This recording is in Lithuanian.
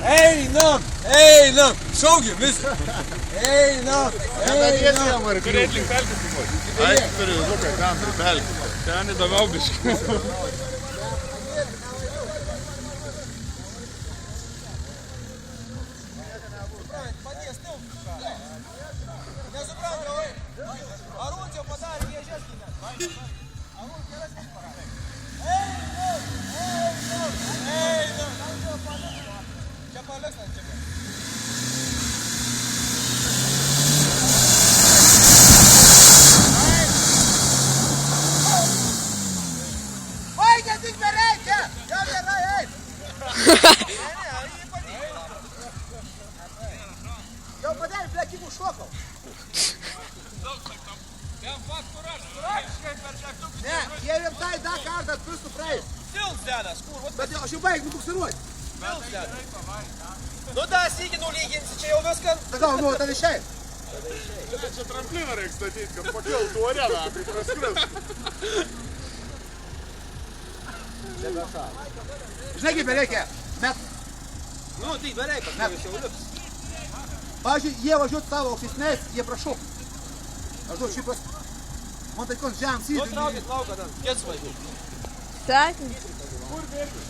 Einam, einam, saugiai, viskas. Einam, einam. Turi atlink pelkės įmoti. Ai, turi, Lukai, ten turi pelkės. Ten įdomiau biškai. Jau padarė, ble, tik užšokau. Ne, jie rimtai dar kartą atpristų praeis. Films dedas, kur? Bet aš jau baig, nubuksiruoti. Films dedas. Nu da, sykį nulyginsi, čia jau viskas. Sakau, nu, tada išeit. Čia trampliną reikia statyti, kad pakiltų areną, tai praskris. Žinai, kaip reikia? Met. Nu, tai bereikia, kad jau lips. Pavyzdžiui, jie važiuot savo aukštesnės, jie prašok. Aš duodu šipas. Man tai kon žemės įdėlį. Nu, traukit lauką ten, kies važiuot. Sakinys. Kur bėgi?